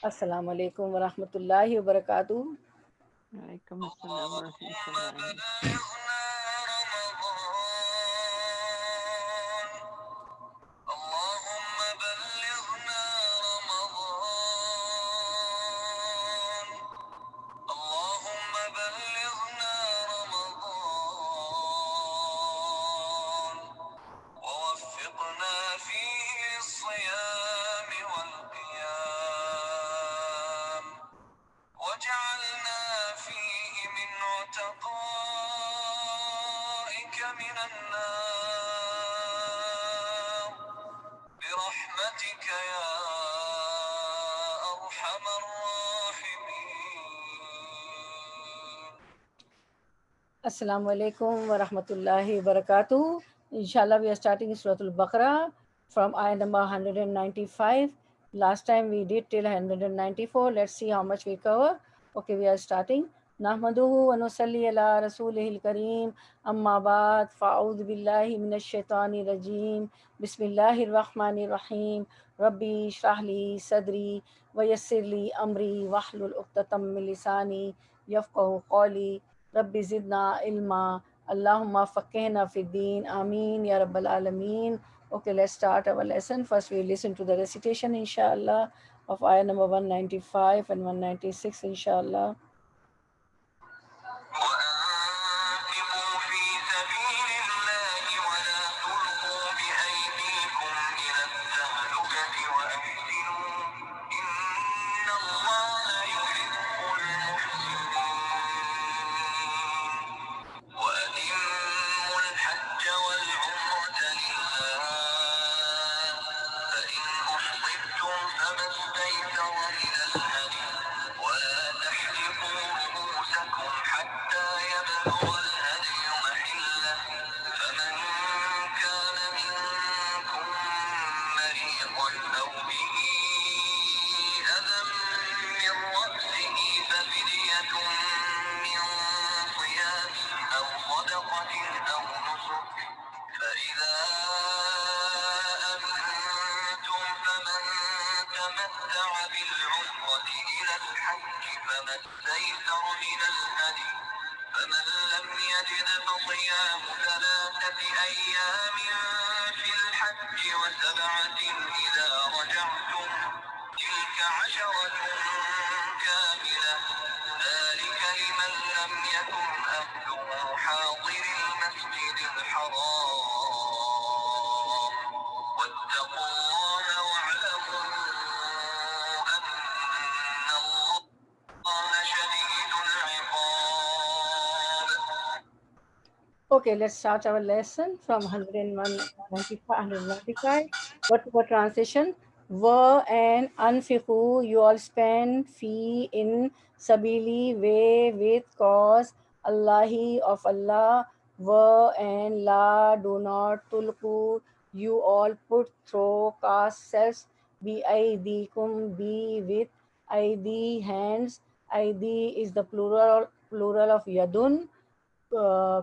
अस्सलाम वालेकुम वरहमतुल्लाहि वबरकातुहू। वालेकुम अस्सलाम वरहमतुल्लाहि। Assalamu alaikum wa rahmatullahi wa barakatuh. Inshallah, we are starting Surah Al Baqarah from ayah number 195. Last time we did till 194. Let's see how much we cover. Okay, we are starting. Nahmaduhu wa nusalli ala rasulihil kareem. Amma ba'd. Fa'udhu billahi minash shaitani rajim. Bismillahir rahmanir rahim. Rabbi shrahli sadri wa yassirli amri wahlul uqtatam min lisani yafqahu qawli. Rabbi zidna ilma. Allahumma faqihna fiddin. Ameen ya Rabbal Alameen. Okay, let's start our lesson. First, we listen to the recitation, inshallah, of ayah number 195 and 196, inshallah. Okay, let's start our lesson from 101, 195. What translation? Wa and anfiqu, you all spend fee in sabili, way with cause, Allahi of Allah. Wa and la, do not tulku, you all put through cast selves, bi aidikum, be with aidi, hands. Aidi is the plural of yadun.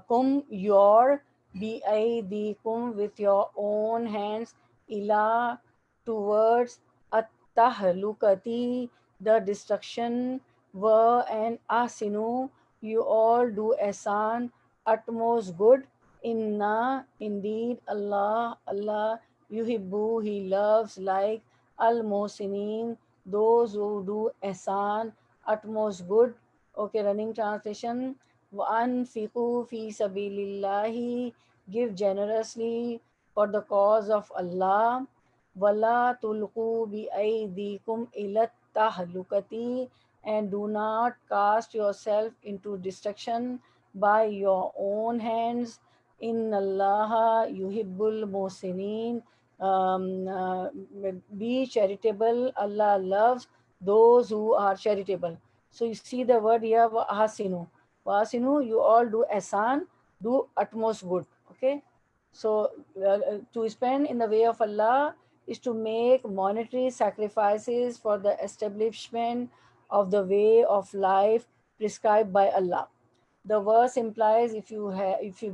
Kum, your, biaidikum, with your own hands, ila, towards, at-tahlukati, the destruction, wa and asinu, you all do ahsan, utmost good, inna, indeed, Allah, yuhibbu, he loves, like, al-musinin, those who do ahsan, utmost good. Okay, running translation. وَأَنْفِقُوا فِي سَبِيلِ اللَّهِ, give generously for the cause of Allah. وَلَا تُلْقُوا بِأَيْدِيكُمْ إِلَى التَّهْلُكَةِ, and do not cast yourself into destruction by your own hands. إِنَّ اللَّهَ يُحِبُّ الْمُحْسِنِينَ, be charitable, Allah loves those who are charitable. So you see the word here, ahsinu. Ahsinu, you all do ahsan, do utmost good. Okay. So to spend in the way of Allah is to make monetary sacrifices for the establishment of the way of life prescribed by Allah. The verse implies if you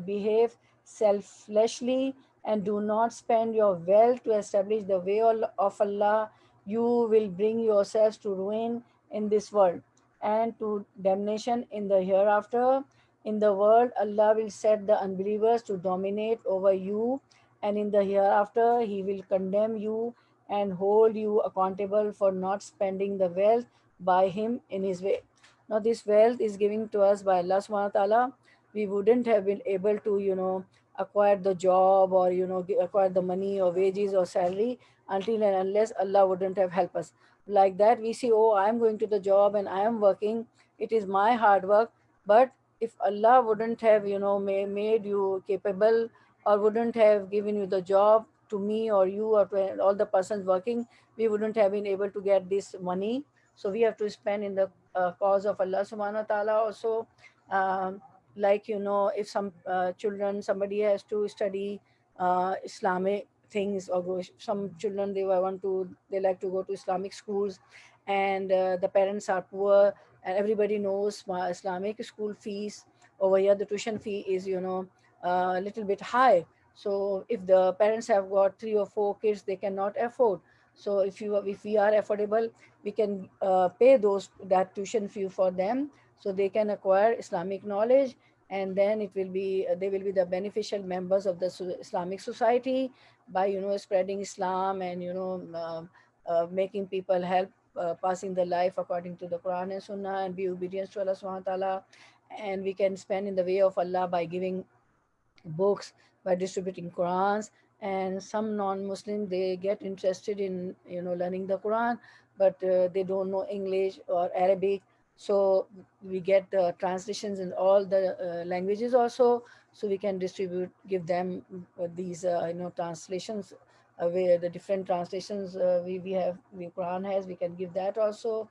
behave selfishly and do not spend your wealth to establish the way of Allah, you will bring yourselves to ruin in this world and to damnation in the hereafter. In the world, Allah will set the unbelievers to dominate over you, and in the hereafter, He will condemn you and hold you accountable for not spending the wealth by Him in His way. Now, this wealth is given to us by Allah subhanahu wa ta'ala. We wouldn't have been able to, acquire the job or, acquire the money or wages or salary until and unless Allah wouldn't have helped us. Like that, we see, oh, I am going to the job and I am working. It is my hard work. But if Allah wouldn't have, made you capable or wouldn't have given you the job to me or you or to all the persons working, we wouldn't have been able to get this money. So we have to spend in the cause of Allah subhanahu wa ta'ala also. Um, like, if some children, somebody has to study Islamic things, or some children, they like to go to Islamic schools, and the parents are poor, and everybody knows Islamic school fees over here, the tuition fee is, a little bit high. So if the parents have got 3 or 4 kids, they cannot afford. So if we are affordable, we can pay that tuition fee for them, so they can acquire Islamic knowledge, and then they will be the beneficial members of the Islamic society by, spreading Islam, and, making people help passing the life according to the Quran and Sunnah, and be obedient to Allah subhanahu wa ta'ala. And we can spend in the way of Allah by giving books, by distributing Qurans. And some non-Muslim, they get interested in, learning the Quran, but they don't know English or Arabic. So we get the translations in all the languages also, so we can give them these translations, where the different translations we have, the Quran has, we can give that also.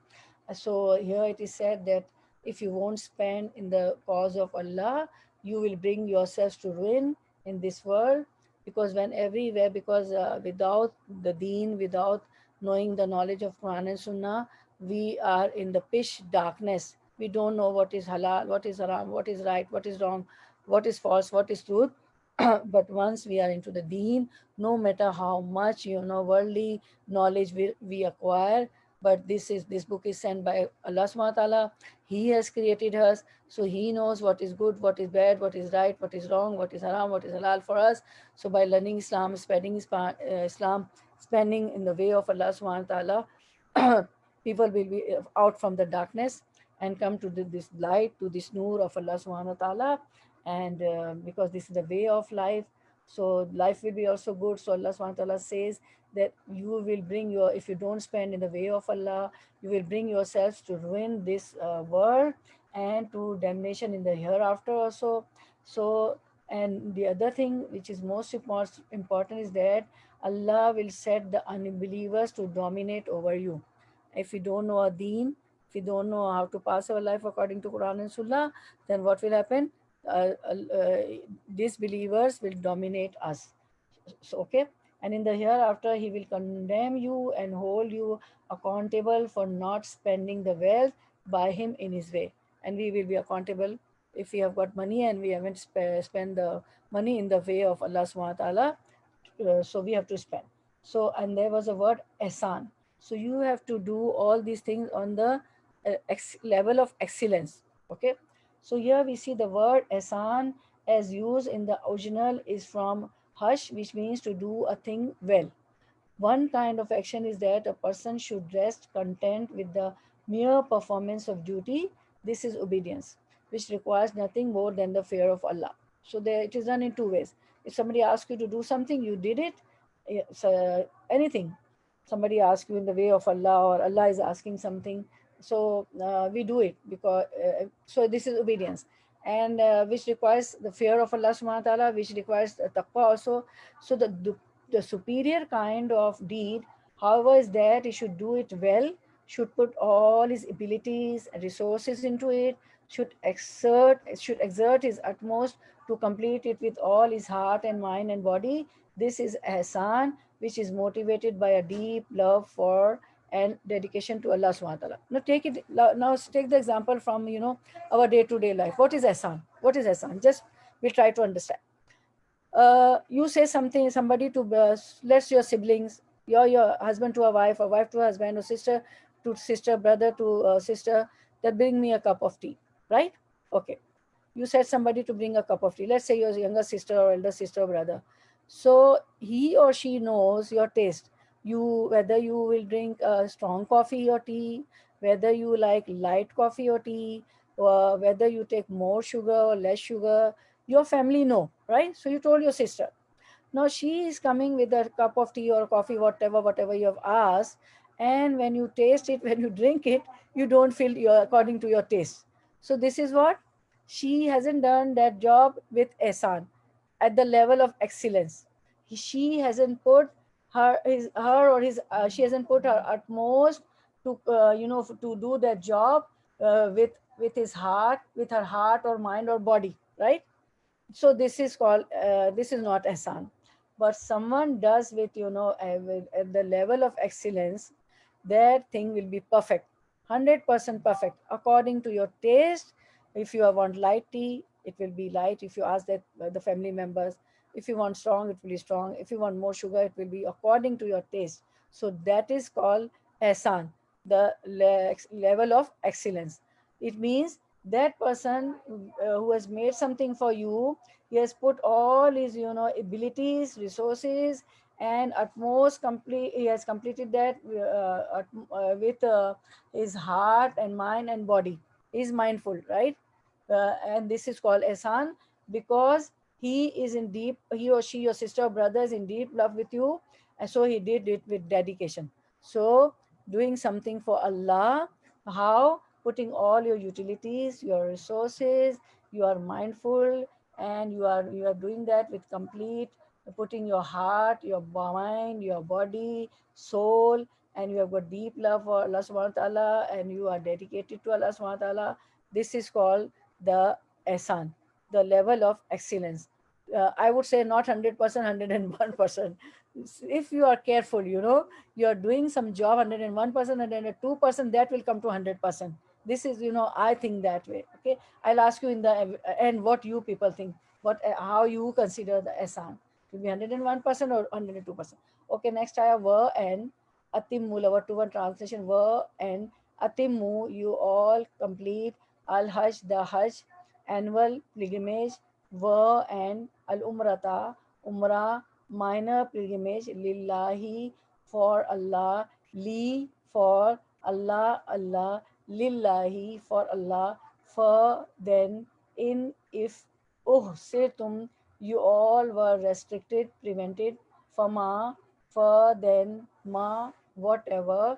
So here it is said that if you won't spend in the cause of Allah, you will bring yourselves to ruin in this world. Because when everywhere, because without the deen, without knowing the knowledge of Quran and Sunnah, we are in the pitch darkness. We don't know what is halal, what is haram, what is right, what is wrong, what is false, what is truth. But once we are into the deen, no matter how much, worldly knowledge we acquire, but this book is sent by Allah subhanahu wa ta'ala. He has created us, so He knows what is good, what is bad, what is right, what is wrong, what is haram, what is halal for us. So by learning Islam, spreading Islam, spending in the way of Allah subhanahu wa ta'ala, people will be out from the darkness and come to this light, to this nur of Allah subhanahu wa ta'ala. And because this is the way of life, so life will be also good. So Allah subhanahu wa ta'ala says that you will bring if you don't spend in the way of Allah, you will bring yourselves to ruin this world and to damnation in the hereafter also. So, and the other thing which is most important is that Allah will set the unbelievers to dominate over you. If you don't know a deen, if you don't know how to pass our life according to Quran and Sunnah, then what will happen? Disbelievers will dominate us. So, okay. And in the hereafter, He will condemn you and hold you accountable for not spending the wealth by Him in His way. And we will be accountable if we have got money and we haven't spent the money in the way of Allah subhanahu wa ta'ala. So we have to spend. So, and there was a word ihsan. So you have to do all these things on the level of excellence. Okay. So here we see the word ihsan as used in the original is from hush, which means to do a thing well. One kind of action is that a person should rest content with the mere performance of duty. This is obedience, which requires nothing more than the fear of Allah. So there, it is done in two ways. If somebody asks you to do something, you did it. So anything, somebody asks you in the way of Allah, or Allah is asking something, so we do it because so this is obedience, and which requires the fear of Allah subhanahu wa ta'ala, which requires taqwa also. So the superior kind of deed, however, is that he should do it well, should put all his abilities and resources into it, should exert his utmost to complete it with all his heart and mind and body. This is ihsan, which is motivated by a deep love for and dedication to Allah subhanahu wa ta'ala. Now take the example from our day-to-day life. What is ihsan? What is ihsan? Just we'll try to understand. You say something, somebody to bless your siblings, Your husband to a wife, or wife to a husband, or sister to sister, brother to sister, that bring me a cup of tea, right? Okay, you said somebody to bring a cup of tea. Let's say your younger sister or elder sister or brother. So he or she knows your taste. You, whether you will drink strong coffee or tea, whether you like light coffee or tea, or whether you take more sugar or less sugar. Your family know, right? So you told your sister. Now she is coming with a cup of tea or coffee, whatever you have asked, and when you taste it, when you drink it, you don't feel your according to your taste. So this is what she hasn't done that job with Ehsan at the level of excellence. She hasn't put her or his she hasn't put her utmost to to do that job with his heart, with her heart or mind or body, right? So this is called this is not ehsan, but someone does with with, at the level of excellence, that thing will be perfect, 100% perfect according to your taste. If you want light tea, it will be light. If you ask that the family members, if you want strong, it will be strong. If you want more sugar, it will be according to your taste. So that is called ehsan, the level of excellence. It means that person who has made something for you, he has put all his abilities, resources, and utmost complete. He has completed that with his heart and mind and body. He is mindful, right? And this is called ehsan, because he is in deep, he or she, your sister or brother, is in deep love with you, and so he did it with dedication. So doing something for Allah, how? Putting all your utilities, your resources, you are mindful, and you are doing that with complete, putting your heart, your mind, your body, soul, and you have got deep love for Allah subhanahu wa ta'ala, and you are dedicated to Allah subhanahu wa ta'ala. This is called the ehsan, the level of excellence. I would say not 100%, 101%. If you are careful, you are doing some job 101%, 102%, that will come to 100%. This is, I think that way. Okay, I'll ask you in the end what you people think, what how you consider the ehsan. Will be 101% or 102%. Okay, next I have were and atimmu, our to one translation. Were and atimmu, you all complete al hajj, the hajj, annual pilgrimage. Were and al umrata, umrah, minor pilgrimage. Lillahi, for Allah. Li, for Allah. Allah, lillahi, for Allah. For then, in, if, uhsirtum, you all were restricted, prevented. Fama, for then, ma, whatever.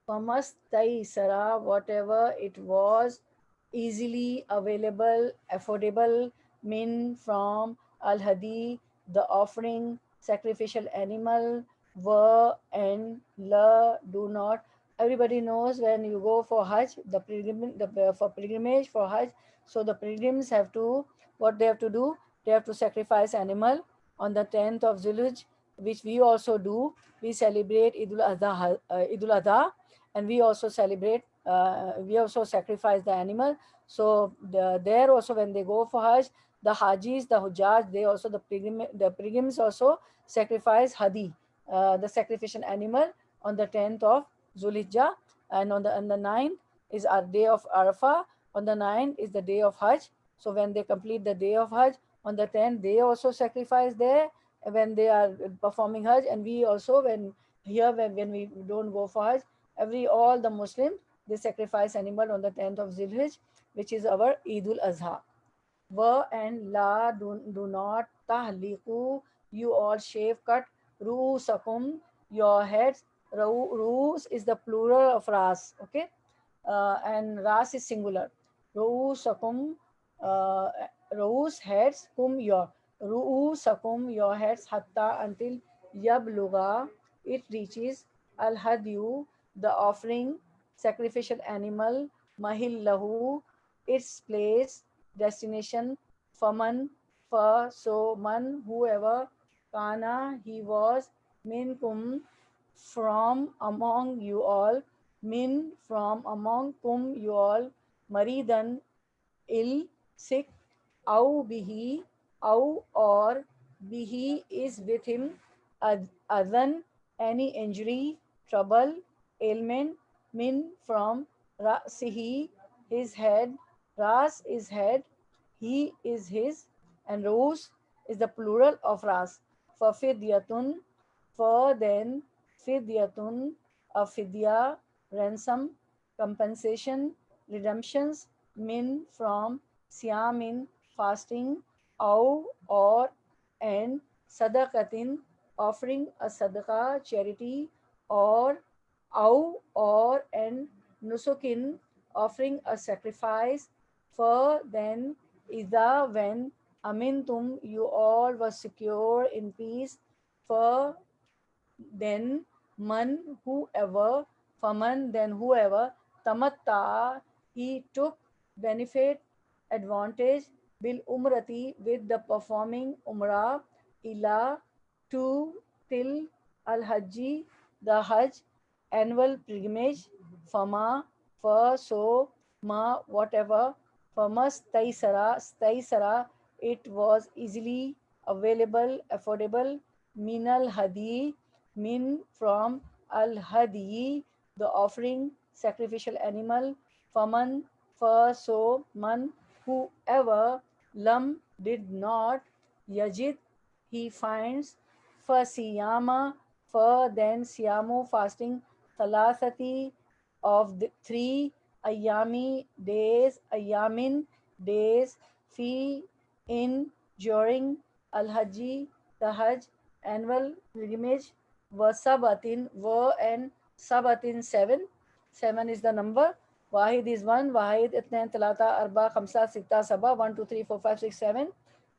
Famastaisara, whatever it was, easily available, affordable, min, from, al hadi, the offering, sacrificial animal, were, and la, do not. Everybody knows when you go for hajj, for pilgrimage for hajj, so the pilgrims have to, what they have to do, they have to sacrifice animal on the 10th of Zulhijjah, which we also do. We celebrate Idul Adha, and we also celebrate, we also sacrifice the animal. So there also, when they go for hajj, the hajis, the hujjaj, they also, the pilgrims also sacrifice hadi, the sacrificial animal, on the 10th of Zulhijjah. And on the 9th is our day of Arafah. On the 9th is the day of hajj. So when they complete the day of hajj, on the 10th they also sacrifice there when they are performing hajj. And we also, when we don't go for hajj, all the Muslims, they sacrifice animal on the 10th of Zilhijjah, which is our Eidul Azha. Wa and la, do not, tahliku, you all shave, cut, ruusakum, your heads. Ruus is the plural of ras, okay, and ras is singular. Ruusakum, uh, ruus, heads, kum, your. Ruusakum, your heads, hatta, until, yabluga, it reaches, al hadyu, the offering, sacrificial animal, mahillahu, its place, destination, faman, for, so, man, whoever, kana, he was, minkum, from among you all, min, from among, kum, you all, maridan, ill, sick, au bihi, au, or, bihi is with him, adhan, any injury, trouble, ailment, min from ra'sihi, his head, ras is head, he is his, and rus is the plural of ras. For fidyatun, for then, fidyatun, a fidya, ransom, compensation, redemptions, min from siyamin, fasting, au or and sadaqatin, offering a sadaqah, charity, or au or and nusukin, offering a sacrifice, for then ida when amintum you all was secure in peace, for then man whoever, faman then whoever, tamatta he took benefit, advantage, bil umrati with the performing umrah, ila to till al hajji the hajj annual pilgrimage, fama for so ma whatever, famas taisara it was easily available, affordable, minal hadi min from al hadi the offering, sacrificial animal, faman for so man whoever, lam did not, yajid he finds, for siyama for then siyamu fasting, thalathati of the three, ayami days, ayamin days, fi in during, al haji the hajj annual pilgrimage, wasabatin were and sabatin seven. Seven is the number. Wahid is one. Wahid itnain talata arba khamsa sitta saba 1 2 3 4 5 6 7.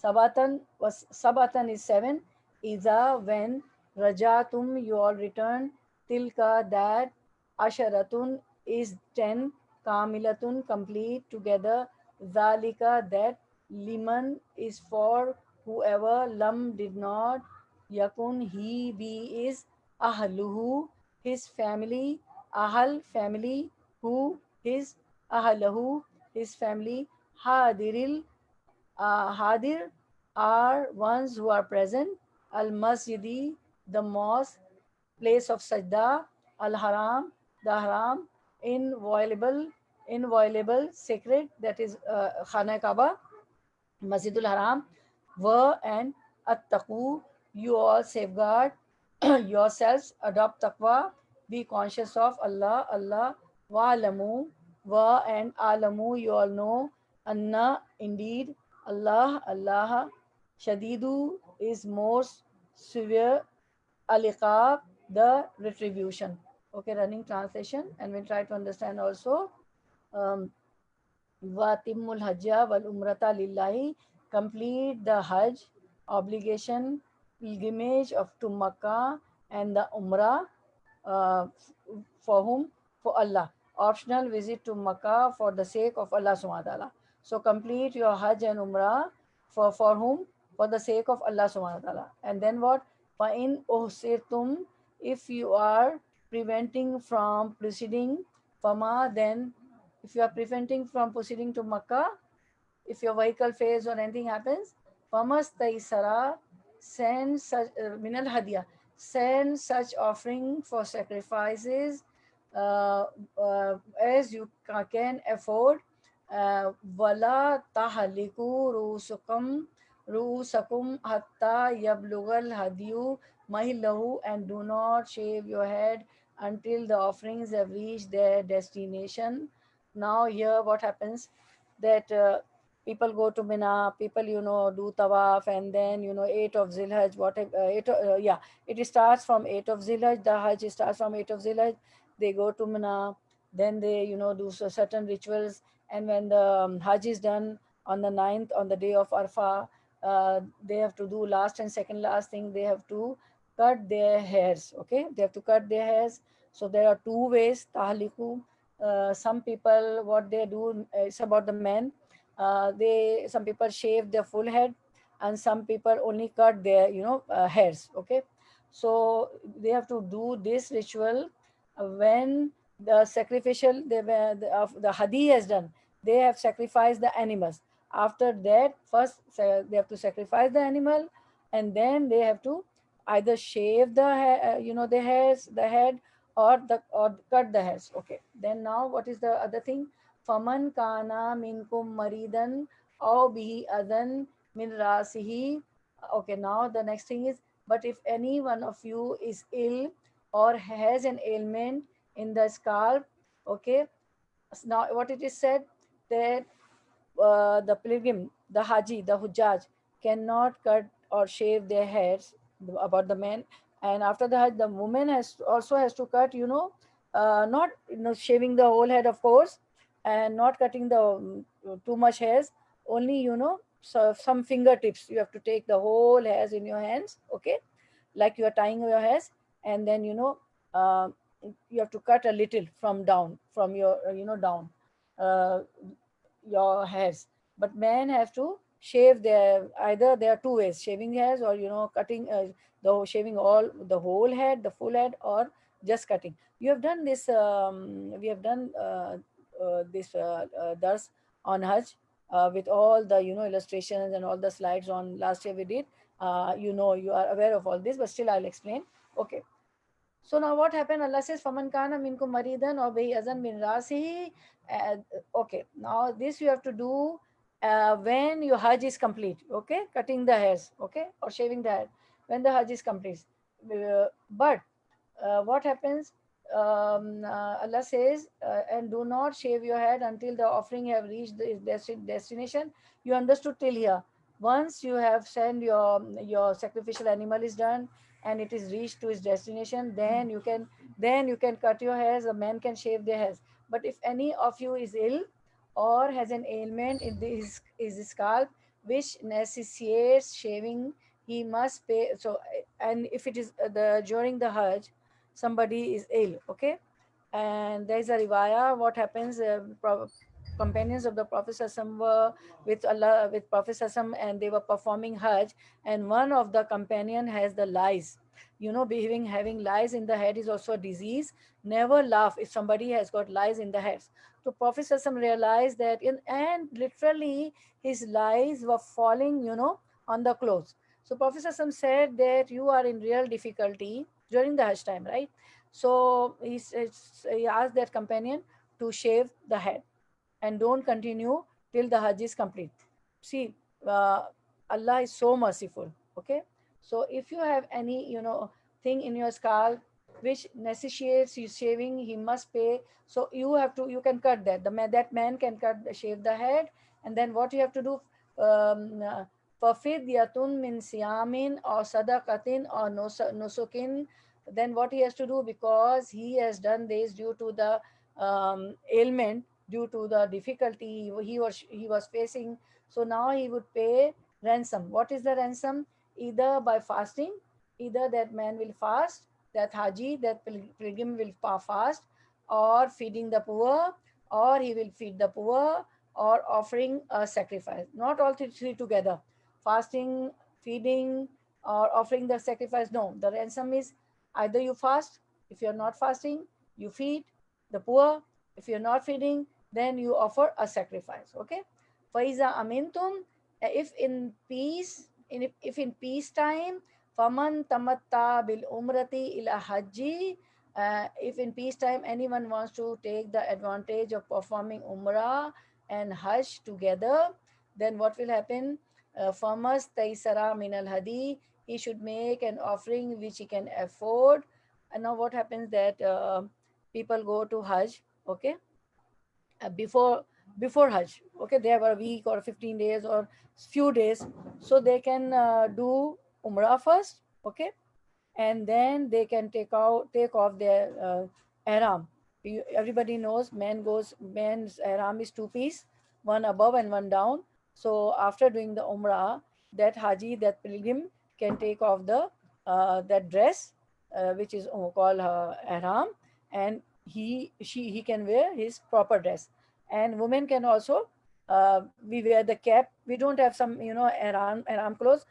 Sabatan was sabatan is seven. Iza when rajatum you all return. Tilka that. Asharatun is 10. Kamilatun complete together. Zalika that. Liman is for whoever. Lam did not. Yakun he be is. Ahluhu his family. Ahal family. Who his. Ahlahu his family. Hadiril Hadir are ones who are present. Al Masjidi, the mosque, place of sajda. Al Haram, the Haram, inviolable, inviolable, sacred, that is Khana Kaaba, Masjidul Haram, were and at-taqu, you all safeguard yourselves, adopt taqwa, be conscious of Allah, Allah, wa'alamu, wa and alamu, you all know, anna, indeed, Allah, Allah, shadidu is most severe, aliqab, the retribution. Okay, running translation, and we'll try to understand also. Um, Watimul Hajja wal Umrata Lillahi, complete the Hajj obligation, pilgrimage of to Makkah and the Umrah uh, for whom? For Allah. Optional visit to Makkah for the sake of Allah subhanahu wa ta'ala. So complete your Hajj and Umrah for whom? For the sake of Allah subhanahu wa ta'ala. And then what? فَإِنْ أُحْسِرْتُمْ if you are preventing from proceeding, Fama then if you are preventing from proceeding to Makkah, if your vehicle fails or anything happens, Famas Taisara, send such Minal Hadiya, send such offering for sacrifices uh, as you can afford. Wala tahaliku rusakum hatta yablugal hadiyu mahillahu, and do not shave your head until the offerings have reached their destination. Now here what happens, that people go to Mina, people do tawaf, and then 8 of Zilhaj, whatever, yeah, it starts from 8 of Zilhaj, the Hajj starts from 8 of Zilhaj, they go to Mina, then they do certain rituals, and when the Hajj is done on the ninth, on the day of Arfa, they have to do last and second last thing, they have to cut their hairs. Okay, they have to cut their hairs. So there are two ways tahliku. Some people, what they do, it's about the men, they some people shave their full head, and some people only cut their hairs. Okay, so they have to do this ritual when the sacrificial the hadi has done. They have sacrificed the animals. After that, first they have to sacrifice the animal, and then they have to either shave the hair, the hairs, the head, or cut the hairs. Okay. Then now what is the other thing? Faman kana minkum maridan aw bihi adan min rasihi. Okay. Now the next thing is, but if any one of you is ill or has an ailment in the scalp, okay. Now what it is said that the pilgrim, the haji, the hujjaj cannot cut or shave their hairs, about the men. And after the hajj, the woman has to cut, not shaving the whole head, of course, and not cutting the too much hairs. Only, so some fingertips. You have to take the whole hairs in your hands, okay, like you are tying your hairs, and then uh, you have to cut a little from down, from your down. Uh, your hairs. But men have to shave their, either there are two ways: shaving hairs, or cutting, the shaving all the whole head, the full head, or just cutting. You have done this. We have done this dars on Hajj, with all the illustrations and all the slides on last year we did. You are aware of all this, but still I'll explain. Okay. So now what happened? Allah says, "Faman kana minkum maridan or bihi azan min rasihi." Okay. Now this you have to do when your Hajj is complete. Okay, cutting the hairs. Okay, or shaving the hair when the Hajj is complete. But what happens? Allah says, and do not shave your head until the offering have reached the destination. You understood till here. Once you have sent your sacrificial animal is done and it is reached to its destination, then you can cut your hairs. A man can shave their hairs. But if any of you is ill or has an ailment in his scalp which necessitates shaving, he must pay. So, and if it is the during the Hajj, somebody is ill, okay, and there is a riwayah. What happens? Companions of the Prophet ﷺ were with Prophet ﷺ, and they were performing Hajj, and one of the companion has the lice. Behaving having lice in the head is also a disease. Never laugh if somebody has got lice in the head. So Prophet ﷺ realized that, and literally his lice were falling, on the clothes. So Prophet ﷺ said that you are in real difficulty during the Hajj time, right? So he asked that companion to shave the head and don't continue till the Hajj is complete. See, uh, Allah is so merciful. Okay, so if you have any thing in your scalp which necessitates you shaving, he must pay. So you can cut that. That man can shave the head, and then what you have to do? فَفِدْيَةٌ مِّن صِيَامٍ or sadaqatin or nusukin. Then what he has to do, because he has done this due to the ailment, due to the difficulty he was facing. So now he would pay ransom. What is the ransom? Either by fasting, either that man will fast, that haji, that pilgrim will fast, or feeding the poor, or he will feed the poor, or offering a sacrifice. Not all three together: fasting, feeding, or offering the sacrifice. No, the ransom is either you fast. If you're not fasting, you feed the poor. If you're not feeding, then you offer a sacrifice. Okay. Faiza amintum, if in peace, if in peace time, faman tamatta bil umrati ila hajji. If in peace time anyone wants to take the advantage of performing umrah and hajj together, then what will happen? Famas taisara min al hadi, he should make an offering which he can afford. And now what happens that people go to hajj, okay, before Hajj. Okay, they have a week or 15 days or few days, so they can do Umrah first. Okay, and then they can take off their ihram. Everybody knows men's ihram is two-piece, one above and one down. So after doing the Umrah, that Haji, that pilgrim, can take off the that dress, which is called ihram, and he can wear his proper dress. And women can also, we wear the cap. We don't have some ihram clothes.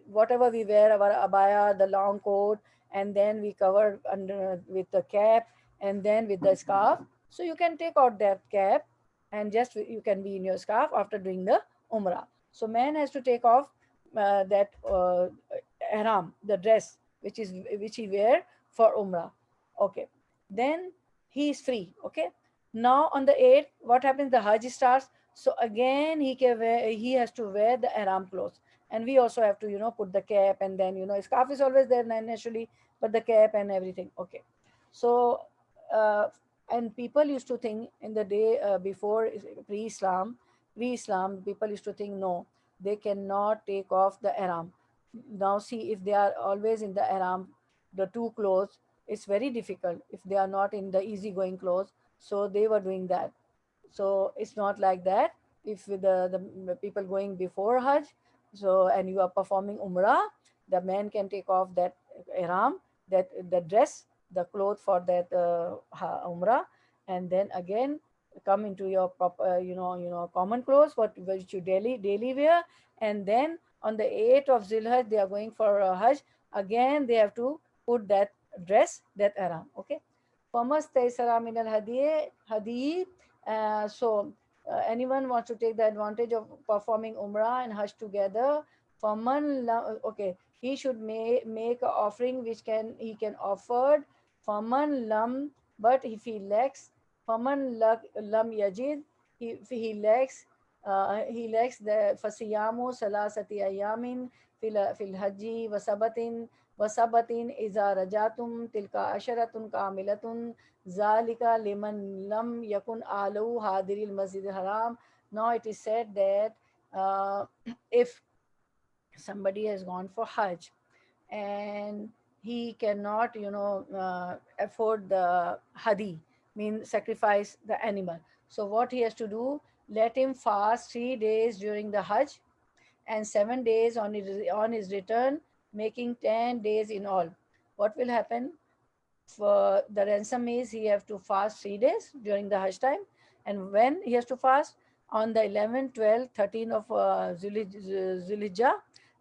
Whatever we wear, our abaya, the long coat, and then we cover under with the cap, and then with the scarf. So you can take out that cap, and just you can be in your scarf after doing the umrah. So man has to take off that ihram, the dress which he wear for umrah. Okay, then he is free. Okay, now on the 8th, what happens? The Hajj starts. So again, he has to wear the ihram clothes, and we also have to put the cap, and then scarf is always there naturally, but the cap and everything. Okay, so uh, and people used to think in the day before pre-Islam, pre-Islam, people used to think no, they cannot take off the ihram. Now see, if they are always in the ihram, the two clothes, it's very difficult if they are not in the easygoing clothes. So they were doing that. So it's not like that. If the people going before Hajj, so and you are performing Umrah, the man can take off that ihram, that the dress, the cloth for that Umrah, and then again come into your proper, common clothes, what which you daily wear, and then on the 8th of Zilhaj, they are going for Hajj. Again, they have to put that dress, that ihram. Okay. Famas taysara min al hadiyi. Anyone wants to take the advantage of performing Umrah and Hajj together. Okay, he should make an offering which he can offer. Faman lam, but if he lacks, lam yajid, if he lacks the fasiyamu salasati ayamin fil haji wasabatin iza rajatum tilka asharatun kamilatun zalika liman lam yakun alu hadiril masjid haram. Now it is said that uh, if somebody has gone for Hajj and he cannot, afford the hadi, mean sacrifice the animal. So what he has to do? Let him fast 3 days during the Hajj and 7 days on his return, making 10 days in all. What will happen? For the ransom is he have to fast 3 days during the Hajj time, and when he has to fast on the 11th, 12th, 13th of Zulhijjah,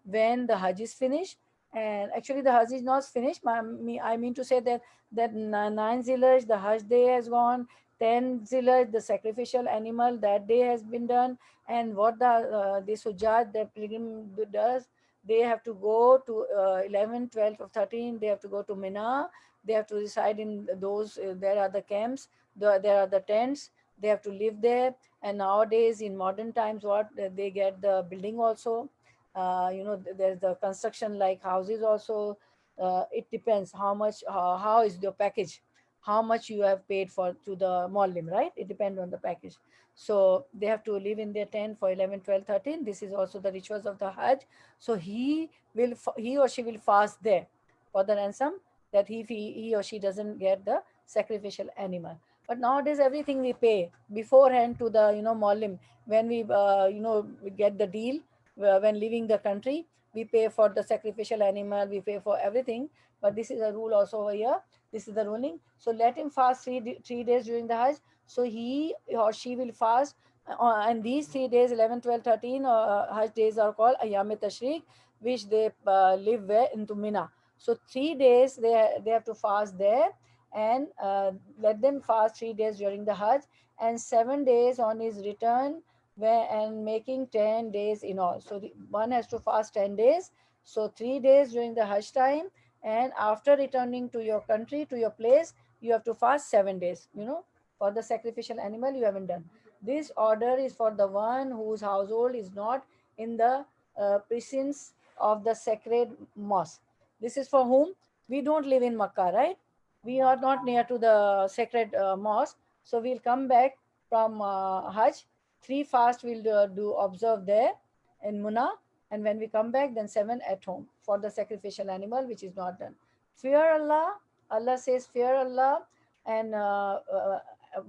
when the Hajj is finished. And actually, the Hajj is not finished. I mean to say that 9 Zilhaj, the Hajj day has gone. 10 Zilhaj, the sacrificial animal, that day has been done. And what the Sujat, the pilgrim does, they have to go to 11, 12, or 13. They have to go to Mina. They have to reside in those, there are the camps, there are the tents. They have to live there. And nowadays in modern times, what they get the building also, there's the construction like houses also. It depends how much, how is your package, how much you have paid for to the mollim, right? It depends on the package. So they have to live in their tent for 11, 12, 13. This is also the rituals of the Hajj. So he or she will fast there for the ransom, that he or she doesn't get the sacrificial animal. But nowadays everything we pay beforehand to the mollim. When we get the deal, when leaving the country, we pay for the sacrificial animal, we pay for everything. But this is a rule also over here. This is the ruling. So let him fast 3 days during the Hajj. So he or she will fast. And these 3 days, 11, 12, 13 Hajj days are called Ayam Tashriq, which they live where into Mina. So 3 days they have to fast there, and let them fast 3 days during the Hajj and 7 days on his return, where and making 10 days in all. So one has to fast 10 days. So 3 days during the Hajj time, and after returning to your country, to your place, you have to fast 7 days. For the sacrificial animal you haven't done. This order is for the one whose household is not in the precincts of the sacred mosque. This is for whom? We don't live in Makkah, right? We are not near to the sacred mosque. So we'll come back from Hajj. 3 fast we'll do observe there in Muna. And when we come back, then 7 at home for the sacrificial animal, which is not done. Fear Allah. Allah says, fear Allah. And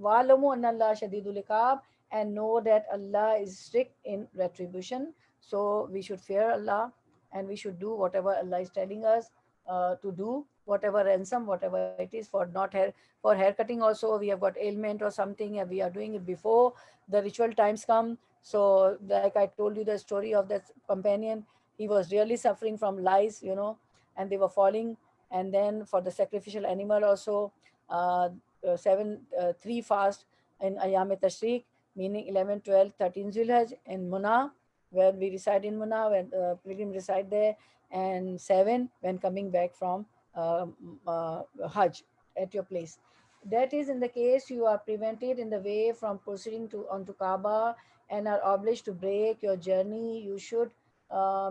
wa'lamu anna Allah shadidul iqab, and know that Allah is strict in retribution. So we should fear Allah, and we should do whatever Allah is telling us to do, whatever ransom, whatever it is. For not hair, for hair cutting also, we have got ailment or something, and we are doing it before the ritual times come. So like I told you the story of that companion, he was really suffering from lice, and they were falling. And then for the sacrificial animal also, uh, 3 fast in Ayam Tashriq, meaning 11, 12, 13 Zulhaj in Muna, where we reside in Muna, where pilgrim reside there. and 7 when coming back from Hajj at your place. That is in the case you are prevented in the way from proceeding to onto Kaaba and are obliged to break your journey. You should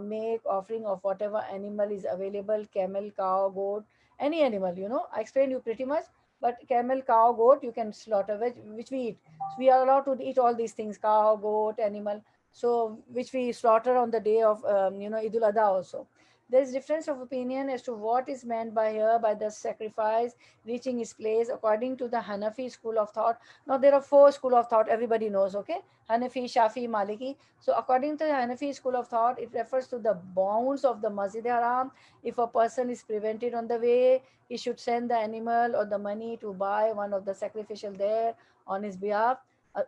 make offering of whatever animal is available: camel, cow, goat, any animal. I explained you pretty much. But camel, cow, goat, you can slaughter, which we eat. So we are allowed to eat all these things: cow, goat, animal. So which we slaughter on the day of Idul Adha also. There is difference of opinion as to what is meant by here by the sacrifice reaching its place according to the Hanafi school of thought. Now there are four school of thought, everybody knows, okay? Hanafi, Shafi, Maliki. So according to the Hanafi school of thought, it refers to the bounds of the Masjid Haram. If a person is prevented on the way, he should send the animal or the money to buy one of the sacrificial there on his behalf.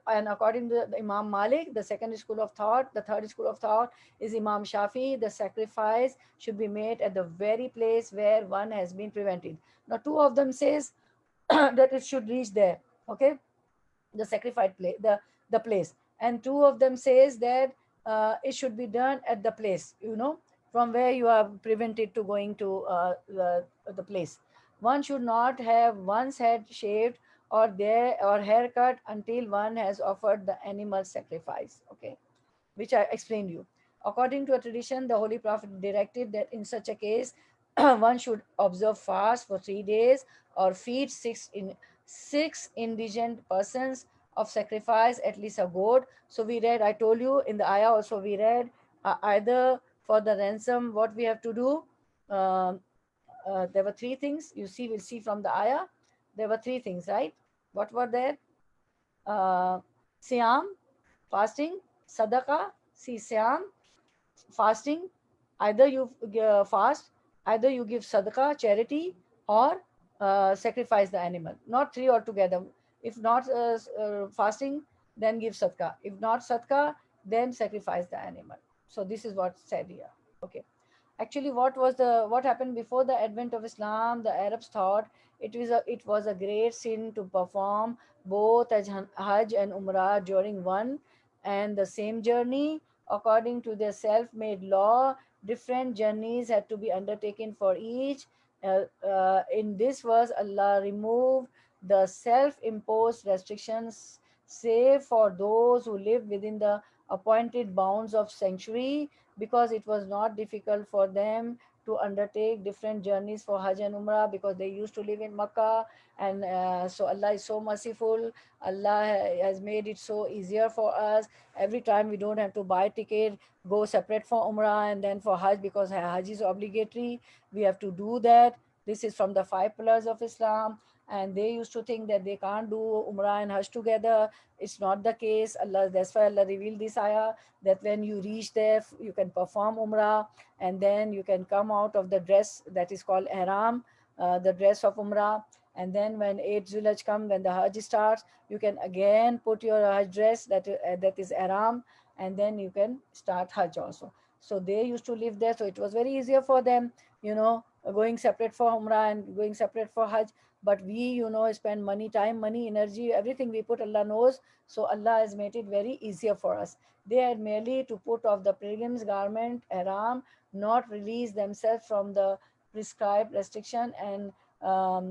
And according to the Imam Malik, the second school of thought, the third school of thought is Imam Shafi, the sacrifice should be made at the very place where one has been prevented. Now, two of them says that it should reach there, okay, the sacrificed place, the place, and two of them says that it should be done at the place, from where you are prevented to going to the place. One should not have one's head shaved or haircut until one has offered the animal sacrifice, okay, which I explained you. According to a tradition, the Holy Prophet directed that in such a case, one should observe fast for 3 days or feed six indigent persons of sacrifice at least a goat. So we read, I told you in the ayah also we read either for the ransom, what we have to do. Um, there were three things. We'll see from the ayah. There were three things, right? What were there? Uh, Siam, fasting; sadaqah, see Siam, fasting. Either you fast, either you give sadaqah, charity, or sacrifice the animal. Not three altogether. If not fasting, then give sadaqah. If not sadaqah, then sacrifice the animal. So this is what said here. Okay. Actually, what happened before the advent of Islam? The Arabs thought it was a great sin to perform both Hajj and Umrah during one and the same journey. According to their self-made law, different journeys had to be undertaken for each. In this verse, Allah removed the self-imposed restrictions, save for those who live within the appointed bounds of sanctuary, because it was not difficult for them to undertake different journeys for Hajj and Umrah, because they used to live in Makkah. And so Allah is so merciful. Allah has made it so easier for us. Every time we don't have to buy ticket, go separate for Umrah and then for Hajj, because Hajj is obligatory. We have to do that. This is from the five pillars of Islam. And they used to think that they can't do Umrah and Hajj together. It's not the case. That's why Allah revealed this ayah, that when you reach there, you can perform Umrah, and then you can come out of the dress that is called Ihram, the dress of Umrah. And then when 8 Zulhaj come, when the Hajj starts, you can again put your Hajj dress, that is Ihram, and then you can start Hajj also. So they used to live there, so it was very easier for them, going separate for Umrah and going separate for Hajj. But we, spend money, time, money, energy, everything we put, Allah knows. So Allah has made it very easier for us. They had merely to put off the pilgrim's garment, ihram, not release themselves from the prescribed restriction and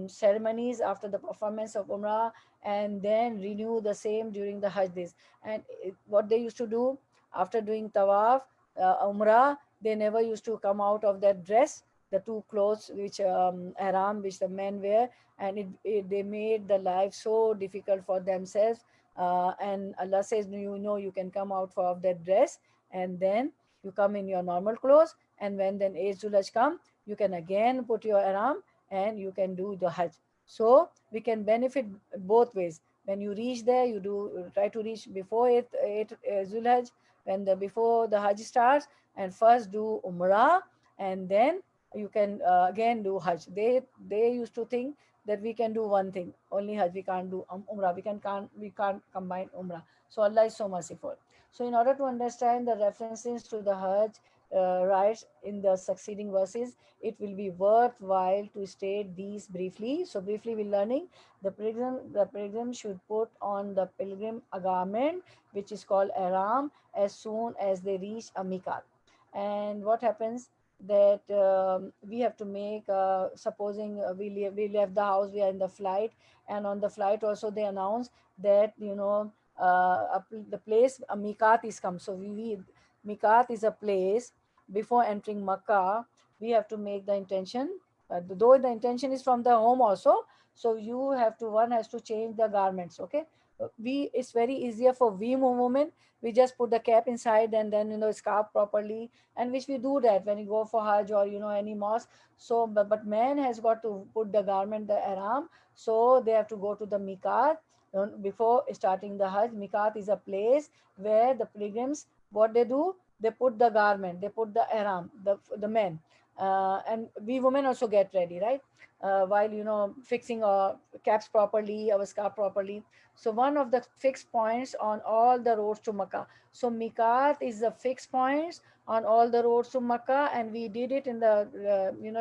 ceremonies after the performance of Umrah, and then renew the same during the Hajj days. And what they used to do after doing Tawaf, Umrah, they never used to come out of that dress, the two clothes which ihram, which the men wear, and they made the life so difficult for themselves. And Allah says, you can come out of that dress, and then you come in your normal clothes, and when then Eid Zulhaj come, you can again put your ihram and you can do the Hajj. So we can benefit both ways. When you reach there, you try to reach before it Zulhaj, before the Hajj starts, and first do Umrah, and then you can again do Hajj. They used to think that we can do one thing only, Hajj, we can't do Umrah. We can't combine Umrah. So Allah is so merciful. So in order to understand the references to the Hajj rites in the succeeding verses, it will be worthwhile to state these briefly. So briefly we're learning the pilgrim should put on the pilgrim a garment which is called ihram as soon as they reach a miqat. And what happens? that we have to make, supposing we left the house, we are in the flight, and on the flight also they announce that, the place, miqat is come. So miqat is a place. Before entering Makkah, we have to make the intention, though the intention is from the home also. So you have to, one has to change the garments. Okay. We, it's very easier for we women. We just put the cap inside and then, scarf properly, and which we do that when you go for Hajj or, any mosque. So but man has got to put the garment, the ihram. So they have to go to the miqat before starting the Hajj. Miqat is a place where the pilgrims, what they do, they put the garment, they put the ihram, the men, and we women also get ready, right? While, fixing our caps properly, our scarf properly. So one of the fixed points on all the roads to Makkah. So miqat is the fixed points on all the roads to Makkah, and we did it in the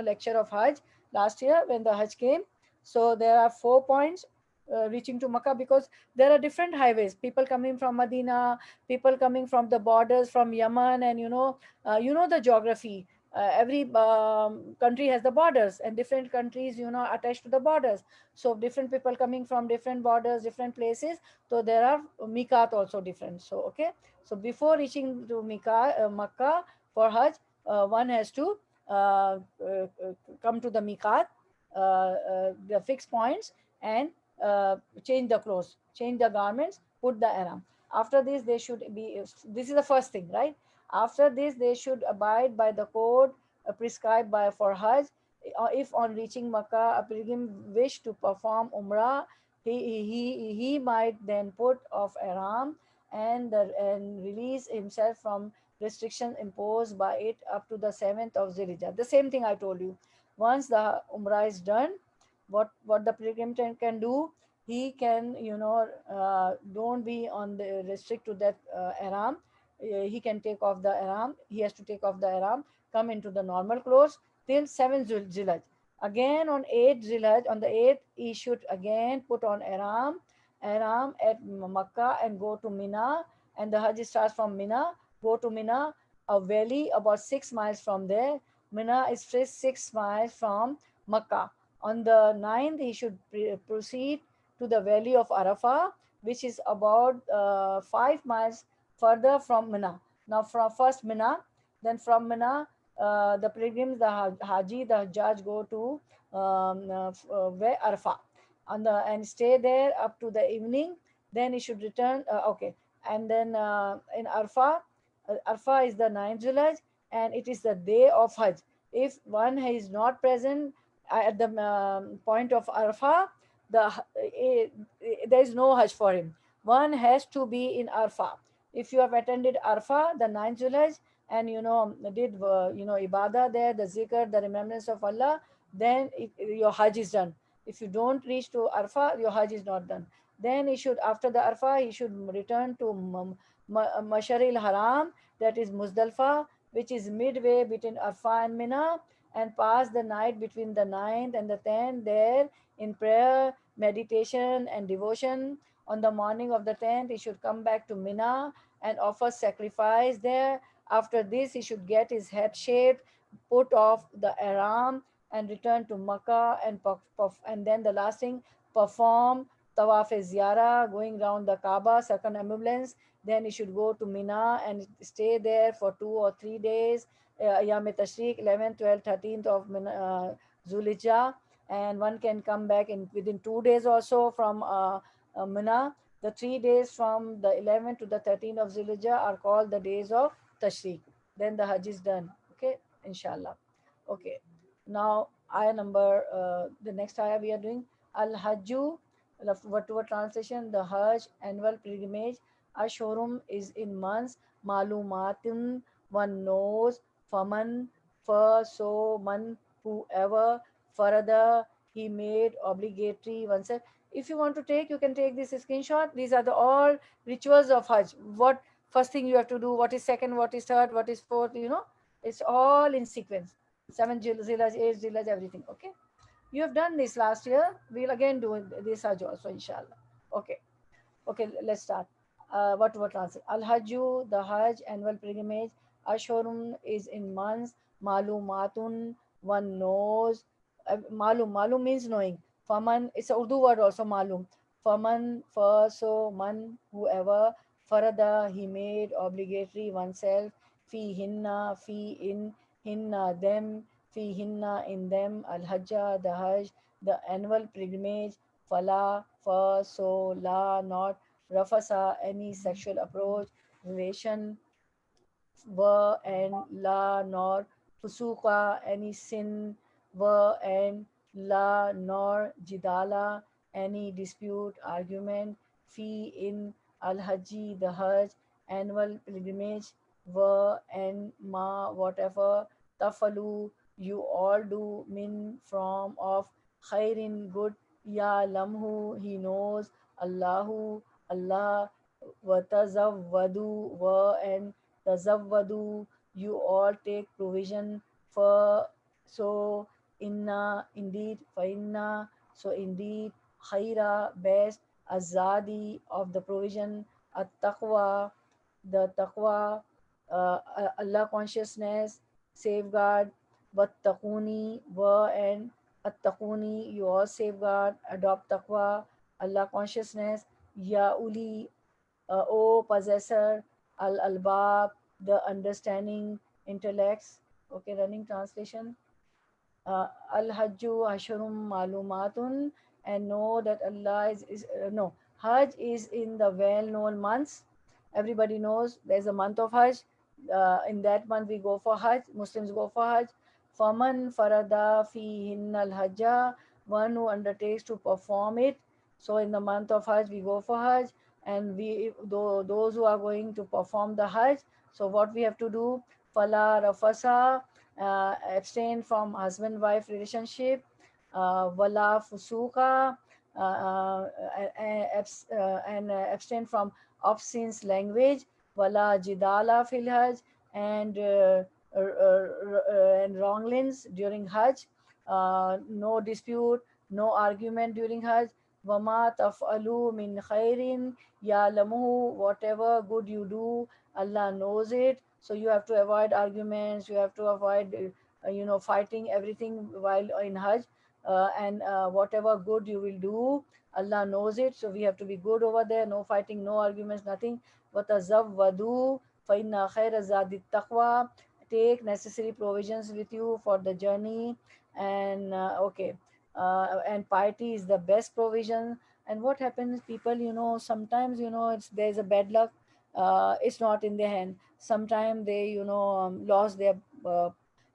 lecture of Hajj last year when the Hajj came. So there are 4 points reaching to Makkah, because there are different highways. People coming from Medina, people coming from the borders from Yemen, and the geography. Every country has the borders, and different countries, attached to the borders. So different people coming from different borders, different places. So there are miqat also different. So okay. So before reaching to Makkah for Hajj, one has to come to the miqat, the fixed points, and change the clothes, change the garments, put the ihram. After this, they should be. This is the first thing, right? After this, they should abide by the code prescribed by for Hajj. If on reaching Makkah, a pilgrim wish to perform Umrah, he might then put off ihram and release himself from restriction imposed by it up to the 7th of Zilhijjah. The same thing I told you. Once the Umrah is done, what the pilgrim can do, he can, don't be on the restrict to that ihram. He can take off the ihram. He has to take off the ihram, come into the normal clothes till 7th Zilhaj. Again on 8th Zilhaj, on the 8th, he should again put on ihram at Makkah and go to Mina. And the Hajj starts from Mina. Go to Mina, a valley about 6 miles from there. Mina is just 6 miles from Makkah. On the 9th, he should proceed to the valley of Arafah, which is about 5 miles further from Mina. Now, from first Mina, then from Mina, the pilgrims, the Haji, the Hajjaj go to where Arafah, and stay there up to the evening. Then he should return. Okay, and then in Arafah, Arafah is the 9th Zulhaj, and it is the day of Hajj. If one is not present at the point of Arafah, there is no Hajj for him. One has to be in Arafah. If you have attended Arafah, the 9th Zulhaj, and did ibadah there, the zikr, the remembrance of Allah, then your Hajj is done. If you don't reach to Arafah, your Hajj is not done. Then he should, after the Arafah, he should return to Masharil Haram, that is Muzdalfa, which is midway between Arafah and Mina, and pass the night between the 9th and the 10th there in prayer, meditation, and devotion. On the morning of the 10th, he should come back to Mina and offer sacrifice there. After this, he should get his head shaved, put off the ihram, and return to Makkah, and then the last thing, perform tawaf ziyara, going round the Kaaba, circumambulance. Then he should go to Mina and stay there for 2 or 3 days. Ayam Tashriq, 11th, 12th, 13th of Zulhijjah, and one can come back in within 2 days also from Mina. The 3 days from the 11th to the 13th of Zulhijjah are called the days of Tashriq. Then the Hajj is done. Okay, inshallah. Okay, now ayah number, the next ayah we are doing Al Hajju, word translation, the Hajj, annual pilgrimage. Ashhurum is in months, Malumatin, one knows, Faman, for so man, whoever, Farada, he made obligatory oneself. If you want to take, you can take this screenshot. These are the all rituals of Hajj. What first thing you have to do, what is second, what is third, what is fourth, it's all in sequence. 7 Zilhaj, 8 Zilhaj, everything. Okay. You have done this last year. We'll again do this Hajj also, inshallah. Okay. Okay, let's start. What translate? Al Hajju, the Hajj, annual pilgrimage. Ashurun is in months. Malumatun, one knows. Malum means knowing. Faman, it's a Urdu word also, malum. Faman, so man, whoever. Farada, he made obligatory oneself. Fi hinna, fi in, hinna, them. Fi hinna, in them. Al hajja, the hajj, the annual pilgrimage. Fala, so, la, not. Rafasa, any sexual approach, relation, were and la nor fusuqa, any sin, were and la nor jidala, any dispute, argument, fi in al haji, the hajj, annual pilgrimage, were and ma, whatever, tafalu, you all do, min, from, of, khairin, good, ya lamhu, he knows, allahu, allah, watazawwadu, were and tazawwadu, you all take provision for, so inna, indeed, fa inna, so indeed, khaira, best, azadi, of the provision, at taqwa, the taqwa, Allah consciousness, safeguard, but taquni, were and at taquni, you all safeguard, adopt taqwa, Allah consciousness, ya uli, O possessor, Al Albab, the understanding intellects. Okay, running translation. Al Hajju Ashurum Malumatun, and know that Allah is no, Hajj is in the well known months. Everybody knows there's a month of Hajj. In that month, we go for Hajj, Muslims go for Hajj. Faman Farada fi Hinnal Hajja, one who undertakes to perform it. So, in the month of Hajj, we go for Hajj, and those who are going to perform the Hajj, so what we have to do? Fala Rafasa, abstain from husband wife relationship, wala fusuka, and abstain from obscene language, wala jidala fil hajj, and and wronglings during hajj, no dispute, no argument during hajj, wama taf'alu min khairin ya'lamuhu, whatever good you do, Allah knows it. So you have to avoid arguments, you have to avoid fighting everything while in hajj, and whatever good you will do, Allah knows it. So we have to be good over there, no fighting, no arguments, nothing. وَتَزَوَّدُوا فَإِنَّ خَيْرَ الزَّادِ التَّقْوَى, take necessary provisions with you for the journey, and okay, and piety is the best provision. And what happens, people, sometimes, it's there's a bad luck, it's not in their hand. Sometimes they, lost uh,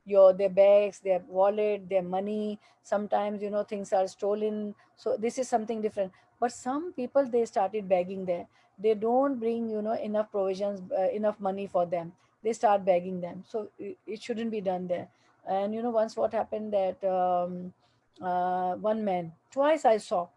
their bags, their wallet, their money. Sometimes, things are stolen. So this is something different. But some people, they started begging there. They don't bring, enough provisions, enough money for them. They start begging them. So it shouldn't be done there. And once what happened that one man, twice I saw.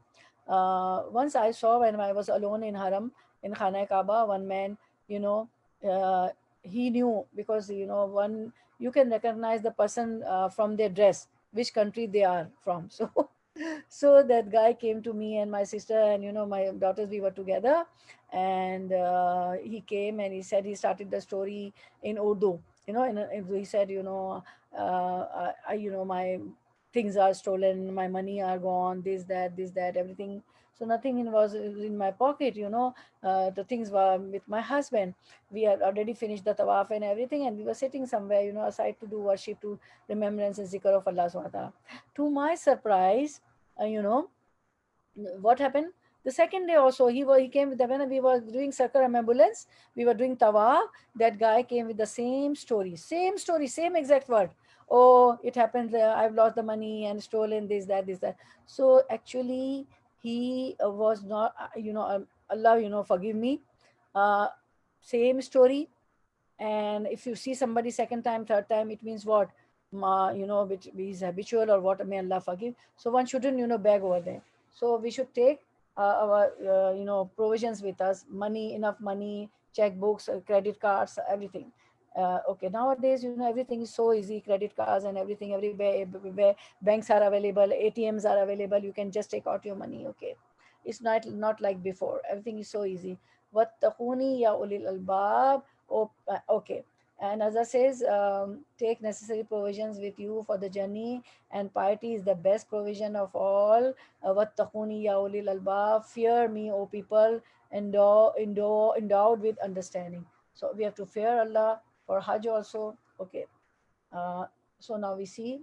Once I saw when I was alone in Haram, in Khana Kaaba, one man, you know, uh, he knew, because one, you can recognize the person from their dress, which country they are from. So so that guy came to me and my sister, and my daughters, we were together, and he came and he said, he started the story in Urdu. He said, my things are stolen, my money are gone, this that everything. So nothing was in my pocket. The things were with my husband. We had already finished the tawaf and everything, and we were sitting somewhere, aside to do worship, to remembrance and zikr of Allah subhanahu wa ta'ala. To my surprise, you know what happened, the second day also, he came with the, when we were doing circle ambulance, we were doing tawaf, that guy came with the same story, same exact word. Oh, it happened, I've lost the money and stolen this that. So actually, he was not, Allah, forgive me, uh, same story. And if you see somebody second time, third time, it means what? Which is habitual, or what, may Allah forgive. So one shouldn't, beg over there. So we should take our, provisions with us, money, enough money, checkbooks, credit cards, everything. Okay, nowadays, everything is so easy, credit cards and everything, everywhere banks are available, ATMs are available, you can just take out your money. Okay, it's not like before, everything is so easy. Wattaquni ya ulil albab. Oh, okay. And as I says, take necessary provisions with you for the journey, and piety is the best provision of all. Wattaquni ya ulil albab, fear me, O people, endowed with understanding. So we have to fear Allah for Hajj also. Okay. Uh, so now we see,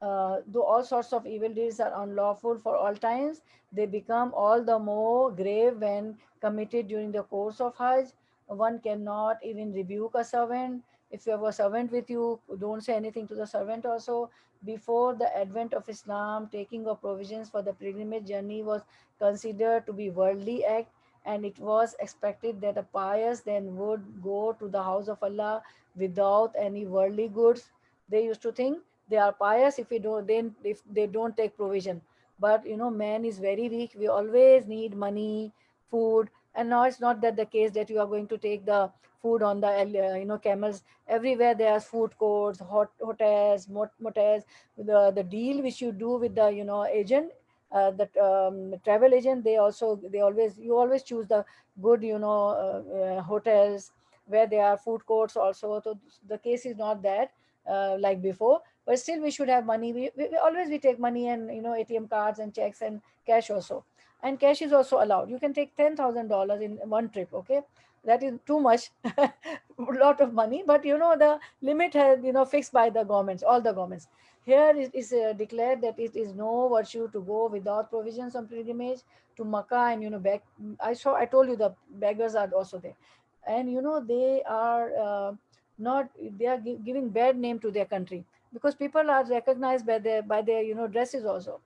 though all sorts of evil deeds are unlawful for all times, they become all the more grave when committed during the course of Hajj. One cannot even rebuke a servant. If you have a servant with you, don't say anything to the servant also. Before the advent of Islam, taking of provisions for the pilgrimage journey was considered to be worldly act, and it was expected that a pious then would go to the house of Allah without any worldly goods. They used to think they are pious if we don't, then if they don't take provision. But man is very weak. We always need money, food. And now it's not that the case that you are going to take the food on the camels. Everywhere there are food courts, hotels, motels. The deal which you do with the agent, the travel agent, they always, you always choose the good hotels where there are food courts also. So the case is not that like before, but still we should have money. We always we take money, and ATM cards and checks and cash also. And cash is also allowed. You can take $10,000 in one trip. Okay, that is too much, a lot of money. But the limit has fixed by the governments, all the governments. Here it is declared that it is no virtue to go without provisions on pilgrimage to Makkah, and back. I told you the beggars are also there, and they are not, they are giving bad name to their country, because people are recognized by their dresses also.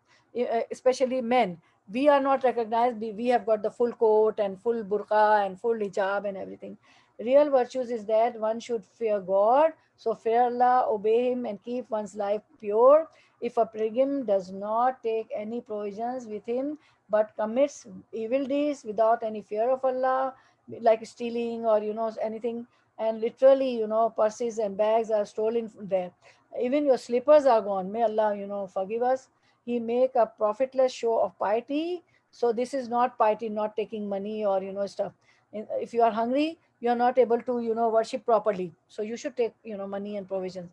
Especially men, we are not recognized. We have got the full coat and full burqa and full hijab and everything. Real virtues is that one should fear God, so fear Allah, obey him, and keep one's life pure. If a pilgrim does not take any provisions with him but commits evil deeds without any fear of Allah, like stealing or anything, and literally purses and bags are stolen from there, even your slippers are gone, may Allah forgive us. He make a profitless show of piety. So this is not piety, not taking money or stuff. If you are hungry, you are not able to worship properly, so you should take money and provisions.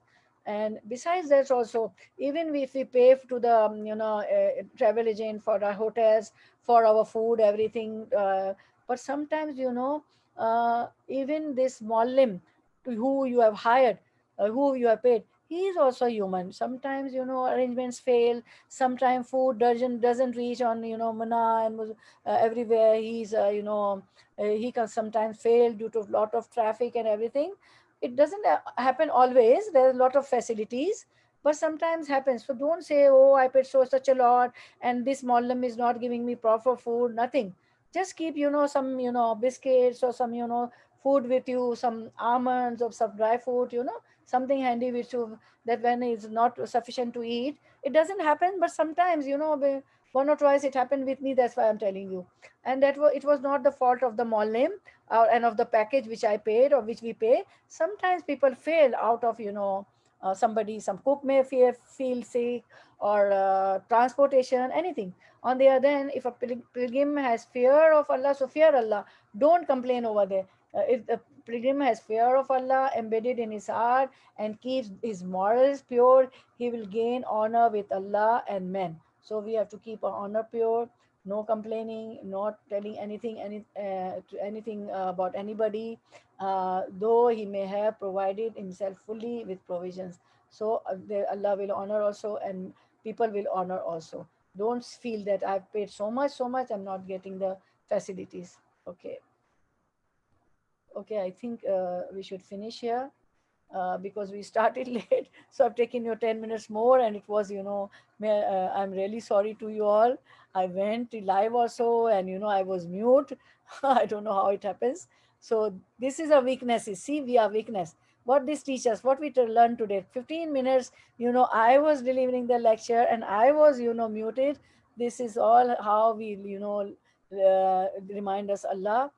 And besides that also, even if we pay to the travel agent for our hotels, for our food, everything, but sometimes even this Mollim who you have hired, who you have paid, he is also human. Sometimes arrangements fail. Sometimes food doesn't reach on Mana and everywhere. He's he can sometimes fail due to lot of traffic and everything. It doesn't happen always. There are a lot of facilities, but sometimes happens. So don't say, oh, I paid such a lot and this Mollim is not giving me proper food. Nothing. Just keep some biscuits or some food with you, some almonds or some dry food, something handy which you, that when it's not sufficient to eat. It doesn't happen, but sometimes one or twice it happened with me. That's why I'm telling you. And it was not the fault of the mall name, and of the package which I paid or which we pay. Sometimes people fail out of some cook may feel sick, or transportation, anything. On the other hand, if a pilgrim has fear of Allah, so fear Allah. Don't complain over there. If the pilgrim has fear of Allah embedded in his heart and keeps his morals pure, he will gain honor with Allah and men. So we have to keep our honor pure, no complaining, not telling anything about anybody, though he may have provided himself fully with provisions. So Allah will honor also, and people will honor also. Don't feel that I've paid so much, I'm not getting the facilities. Okay. Okay, I think we should finish here, because we started late. So I've taken your 10 minutes more, and it was, I'm really sorry to you all. I went live also, and, I was mute. I don't know how it happens. So this is a weakness. You see, we are weakness. What this teaches, what we learned today, 15 minutes, I was delivering the lecture and I was, muted. This is all how we, remind us Allah.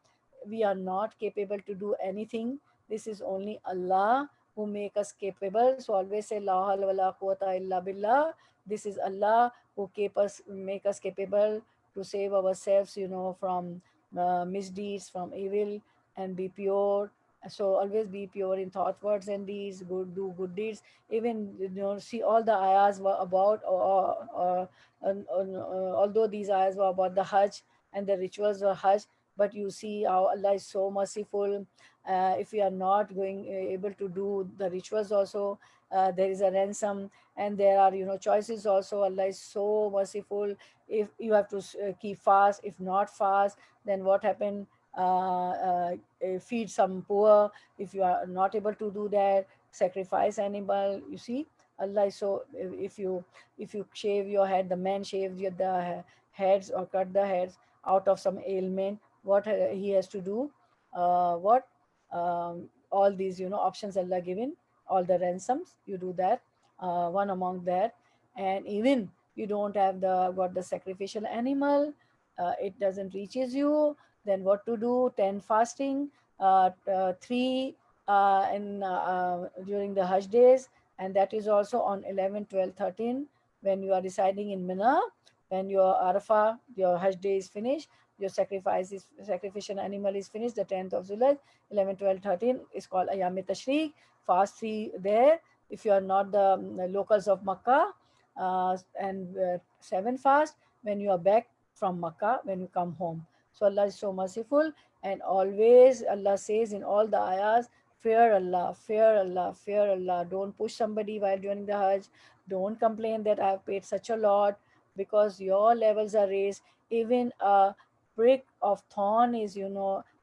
We are not capable to do anything. This is only Allah who make us capable. So always say la hawla wa la quwwata illa billah. This is Allah who make us capable to save ourselves, from misdeeds, from evil, and be pure. So always be pure in thought, words, and deeds. Good, do good deeds. Even see all the ayahs were about, although these ayahs were about the Hajj and the rituals of Hajj, but you see how Allah is so merciful. If we are not going able to do the rituals, also there is a ransom, and there are choices also. Allah is so merciful. If you have to keep fast, if not fast, then what happened? Feed some poor. If you are not able to do that, sacrifice animal. You see, Allah is so. If you shave your head, the man shaves the heads or cut the heads out of some ailment, what he has to do? What All these options Allah given, all the ransoms, you do that, one among that. And even you don't have the got the sacrificial animal, it doesn't reaches you, then what to do? 10 fasting, 3 during the Hajj days, and that is also on 11, 12, 13, when you are residing in Mina, when your Arafah, your Hajj day is finished, your sacrificial animal is finished, the 10th of Zulhaj, 11, 12, 13 is called Ayam Tashriq. Fast 3 there. If you are not the locals of Makkah, and 7 fast when you are back from Makkah, when you come home. So Allah is so merciful, and always Allah says in all the ayahs, fear Allah, fear Allah, fear Allah. Don't push somebody while doing the Hajj. Don't complain that I have paid such a lot, because your levels are raised. Even a prick of thorn is,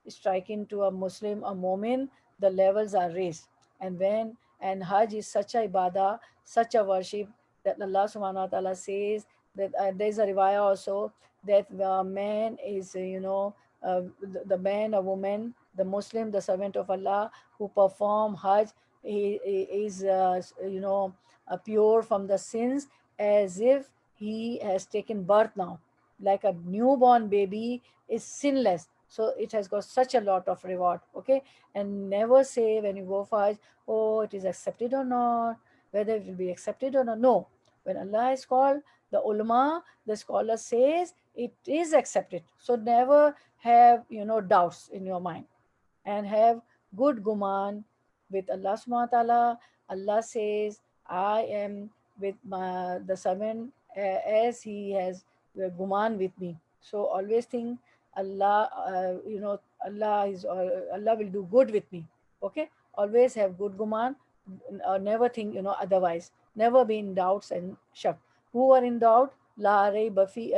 striking to a Muslim, a Mu'min, the levels are raised. And Hajj is such a ibadah, such a worship, that Allah subhanahu wa ta'ala says that there's a riwayah also, that the man is, the man or woman, the Muslim, the servant of Allah who perform Hajj, he is, pure from the sins, as if he has taken birth now. Like a newborn baby is sinless. So it has got such a lot of reward. Okay. And never say when you go for Hajj, oh, it is accepted or not, whether it will be accepted or not. No. When Allah is called, the ulama, the scholar says it is accepted. So never have doubts in your mind, and have good guman with Allah subhanahu wa ta'ala. Allah says, I am with the servant as he has guman with me. So always think Allah, Allah will do good with me. Okay, always have good guman, never think otherwise. Never be in doubts and shak. Who are in doubt? La ray bafi,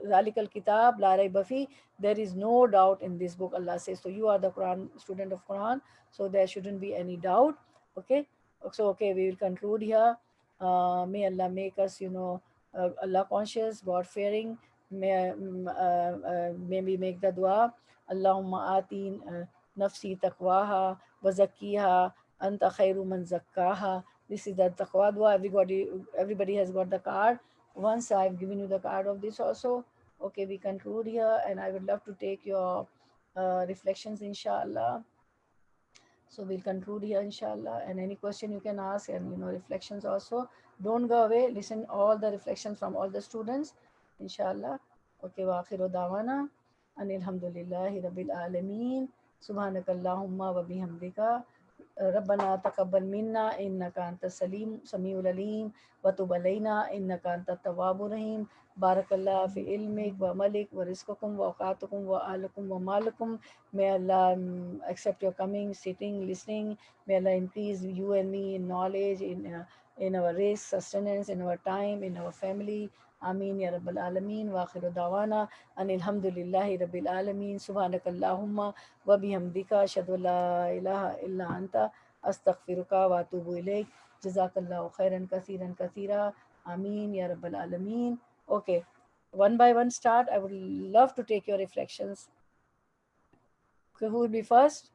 zalikal kitab, la ray bafi. There is no doubt in this book, Allah says. So you are the Quran student of Quran, so there shouldn't be any doubt. Okay. So okay, we will conclude here. May Allah make us, Allah conscious, God fearing. May we make the dua. Allahumma atin nafsi taqwaha wa zakkiha anta khairu man zakkaha. This is the taqwa dua. Everybody has got the card. Once I've given you the card of this also. Okay, we conclude here, and I would love to take your reflections, inshallah. So we'll conclude here, inshallah. And any question you can ask, and reflections also. Don't go away. Listen all the reflections from all the students, inshallah. Okay, wa akhiru dawana. Alhamdulillahi rabbil alameen. Subhanakallahumma wa bihamdika. ربنا تقبل منا إنك أنت السليم سميع العليم وتب علينا إنك أنت التواب الرحيم بارك الله في علمك وعملك ورزقكم وأوقاتكم وأهلكم ومالكم. May Allah accept your coming, sitting, listening. May Allah increase you and me in knowledge, in our race, sustenance, in our time, in our family. Ameen ya Rabbal Alameen. Wa akhiru dawana Alhamdulillahi Rabbil Alameen. Subhanakallahumma wa bihamdika ashhadu an la ilaha illa anta astaghfiruka wa atubu ilayk. Jazakallahu khairan kathiran kathira. Ameen ya Rabbal Alameen. Okay, one by one start. I would love to take your reflections. Okay, who will be first?